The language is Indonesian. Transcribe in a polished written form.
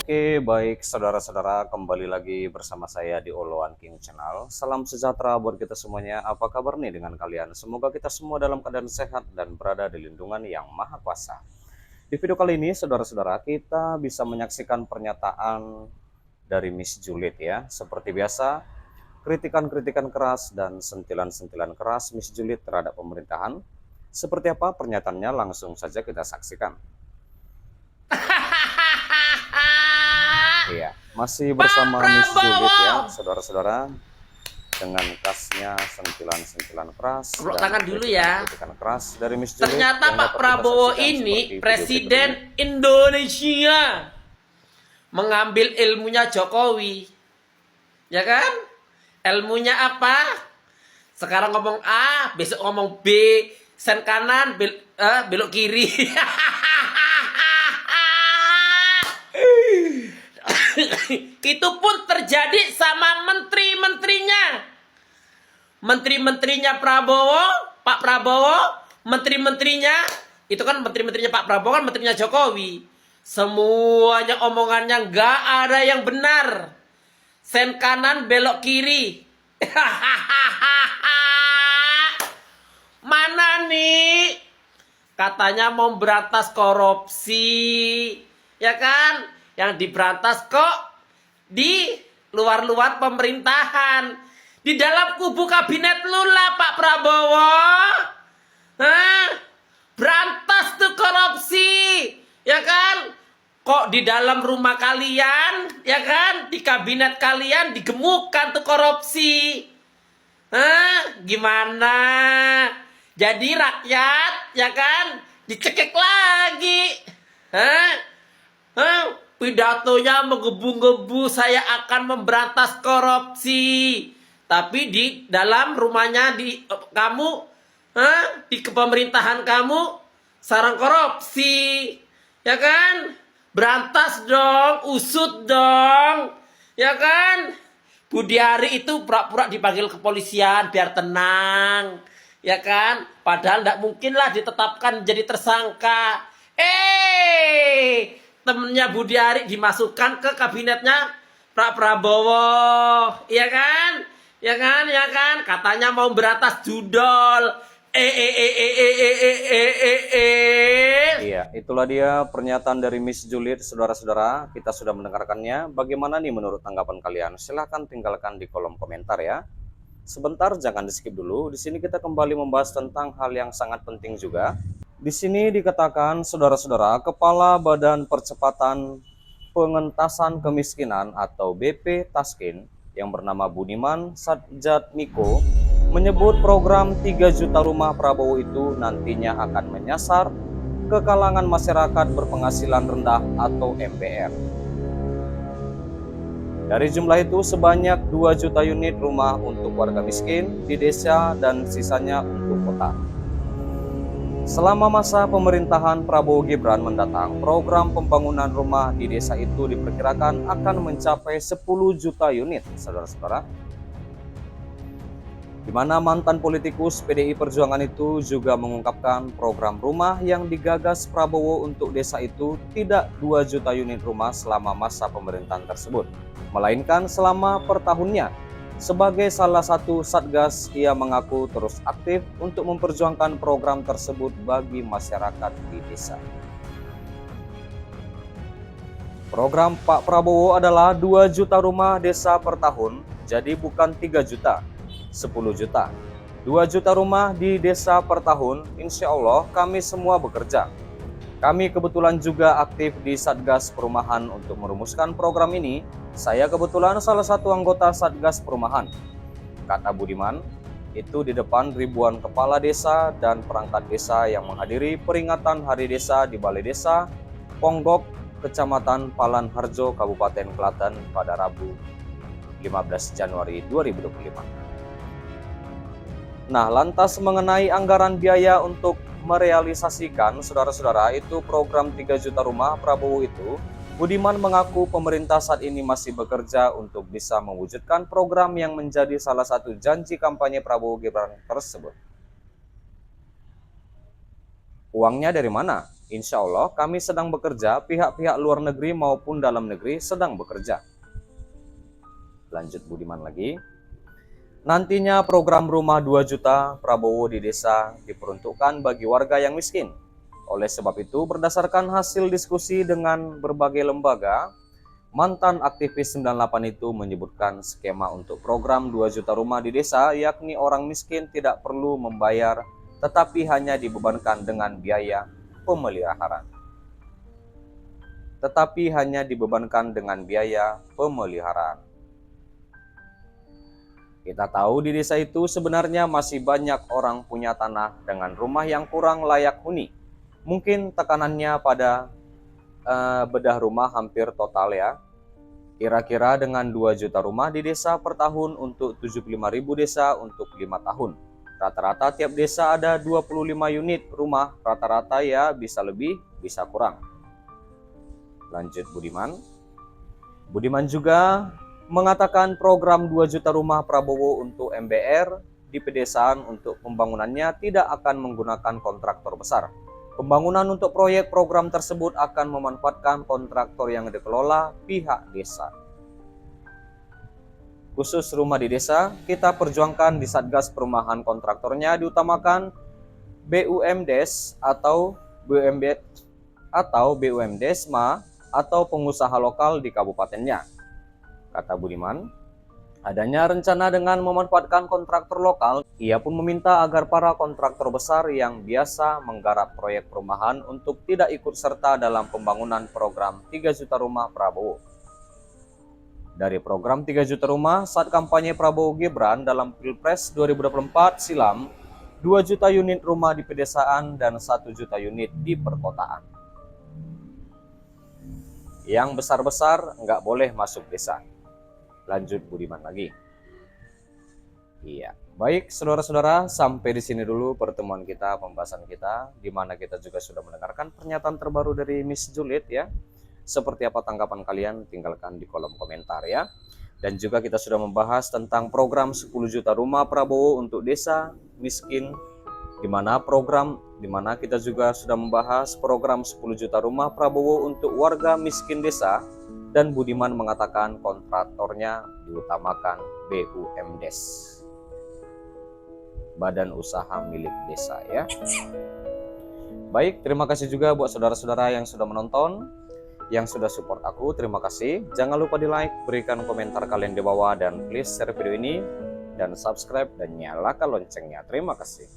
Oke, baik saudara-saudara, kembali lagi bersama saya di Oloan King Channel. Salam sejahtera buat kita semuanya. Apa kabar nih dengan kalian? Semoga kita semua dalam keadaan sehat dan berada di lindungan yang maha kuasa. Di video kali ini, saudara-saudara, kita bisa menyaksikan pernyataan dari Miss Julid ya. Seperti biasa, kritikan-kritikan keras dan sentilan-sentilan keras Miss Julid terhadap pemerintahan. Seperti apa pernyataannya? Langsung saja kita saksikan. Iya, masih Pak bersama Miss Julid ya, Prabowo. saudara-saudara, dengan khasnya sentilan-sentilan keras Tepuk dan tangan dulu ya. kritikan keras dari Miss Julid. Ternyata yang Pak dapat kita Prabowo saksikan seperti ini video Presiden berikut ini. Indonesia, mengambil ilmunya Jokowi, ya kan? Ilmunya apa? Sekarang ngomong A, besok ngomong B, sen kanan, belok kiri. Itu pun terjadi sama menteri-menterinya. Menteri-menterinya Prabowo, Pak Prabowo, menteri-menterinya, itu kan menteri-menterinya Pak Prabowo kan menterinya Jokowi. Semuanya omongannya nggak ada yang benar. Sen kanan belok kiri. Mana nih? Katanya mau berantas korupsi. Ya kan? Yang diberantas kok di luar-luar pemerintahan. Di dalam kubu kabinet Lula, Pak Prabowo. Hah? Berantas tuh korupsi. Ya kan? Kok di dalam rumah kalian, ya kan? Di kabinet kalian digemukkan tuh korupsi. Hah? Gimana? Jadi rakyat, ya kan? Dicekik lagi. Hah? Hah? Pidatonya menggebu-gebu, saya akan memberantas korupsi. Tapi di dalam rumahnya kamu, di pemerintahan kamu sarang korupsi, ya kan? Berantas dong, usut dong, ya kan? Budiari itu pura-pura dipanggil kepolisian biar tenang, ya kan? Padahal tidak mungkinlah ditetapkan jadi tersangka. Temennya Budiari dimasukkan ke kabinetnya Pak Prabowo, ya kan? Ya kan, ya kan? Katanya mau berantas judol. Iya, itulah dia pernyataan dari Miss Julid, saudara-saudara. Kita sudah mendengarkannya. Bagaimana nih menurut tanggapan kalian? Silahkan tinggalkan di kolom komentar ya. Sebentar, jangan di skip dulu. Di sini kita kembali membahas tentang hal yang sangat penting juga. Di sini dikatakan, saudara-saudara, Kepala Badan Percepatan Pengentasan Kemiskinan atau BP Taskin yang bernama Budiman Satjatmiko menyebut program 3 juta rumah Prabowo itu nantinya akan menyasar ke kalangan masyarakat berpenghasilan rendah atau MPR. Dari jumlah itu sebanyak 2 juta unit rumah untuk warga miskin di desa dan sisanya untuk kota. Selama masa pemerintahan Prabowo Gibran mendatang, program pembangunan rumah di desa itu diperkirakan akan mencapai 10 juta unit, saudara-saudara. Di mana mantan politikus PDI Perjuangan itu juga mengungkapkan program rumah yang digagas Prabowo untuk desa itu tidak 2 juta unit rumah selama masa pemerintahan tersebut, melainkan selama per tahunnya. Sebagai salah satu satgas, ia mengaku terus aktif untuk memperjuangkan program tersebut bagi masyarakat di desa. Program Pak Prabowo adalah 2 juta rumah desa per tahun, jadi bukan 3 juta, 10 juta. 2 juta rumah di desa per tahun, insya Allah kami semua bekerja. Kami kebetulan juga aktif di Satgas Perumahan untuk merumuskan program ini. Saya kebetulan salah satu anggota Satgas Perumahan, kata Budiman, itu di depan ribuan kepala desa dan perangkat desa yang menghadiri peringatan Hari Desa di Balai Desa Ponggok, Kecamatan Palan Harjo, Kabupaten Klaten pada Rabu 15 Januari 2025. Nah, lantas mengenai anggaran biaya untuk merealisasikan, saudara-saudara, itu program 3 juta rumah Prabowo itu, Budiman mengaku pemerintah saat ini masih bekerja untuk bisa mewujudkan program yang menjadi salah satu janji kampanye Prabowo Gibran tersebut. Uangnya dari mana? Insya Allah kami sedang bekerja, pihak-pihak luar negeri maupun dalam negeri sedang bekerja. Lanjut Budiman lagi. Nantinya program rumah 2 juta Prabowo di desa diperuntukkan bagi warga yang miskin. Oleh sebab itu, berdasarkan hasil diskusi dengan berbagai lembaga, mantan aktivis 98 itu menyebutkan skema untuk program 2 juta rumah di desa, yakni orang miskin tidak perlu membayar tetapi hanya dibebankan dengan biaya pemeliharaan. Kita tahu di desa itu sebenarnya masih banyak orang punya tanah dengan rumah yang kurang layak huni. Mungkin tekanannya pada bedah rumah hampir total ya. Kira-kira dengan 2 juta rumah di desa per tahun untuk 75.000 desa untuk 5 tahun. Rata-rata tiap desa ada 25 unit rumah, rata-rata ya bisa lebih, bisa kurang. Lanjut Budiman. Budiman juga mengatakan program 2 juta rumah Prabowo untuk MBR di pedesaan untuk pembangunannya tidak akan menggunakan kontraktor besar. Pembangunan untuk proyek program tersebut akan memanfaatkan kontraktor yang dikelola pihak desa. Khusus rumah di desa, kita perjuangkan di Satgas Perumahan kontraktornya diutamakan BUMDes atau BUMDesma atau pengusaha lokal di kabupatennya. Kata Budiman, adanya rencana dengan memanfaatkan kontraktor lokal, ia pun meminta agar para kontraktor besar yang biasa menggarap proyek perumahan untuk tidak ikut serta dalam pembangunan program 3 juta rumah Prabowo. Dari program 3 juta rumah saat kampanye Prabowo Gibran dalam Pilpres 2024 silam, 2 juta unit rumah di pedesaan dan 1 juta unit di perkotaan. Yang besar-besar nggak boleh masuk desa. Lanjut Budiman lagi. Iya, baik saudara-saudara, sampai di sini dulu pertemuan kita, pembahasan kita, di mana kita juga sudah mendengarkan pernyataan terbaru dari Miss Julid ya. Seperti apa tanggapan kalian? Tinggalkan di kolom komentar ya. Dan juga kita sudah membahas tentang program 10 juta rumah Prabowo untuk desa miskin, di mana kita juga sudah membahas program 10 juta rumah Prabowo untuk warga miskin desa, dan Budiman mengatakan kontraktornya diutamakan BUMDes, Badan Usaha Milik Desa ya. Baik, terima kasih juga buat saudara-saudara yang sudah menonton, yang sudah support aku, terima kasih. Jangan lupa di like, berikan komentar kalian di bawah, dan please share video ini dan subscribe dan nyalakan loncengnya. Terima kasih.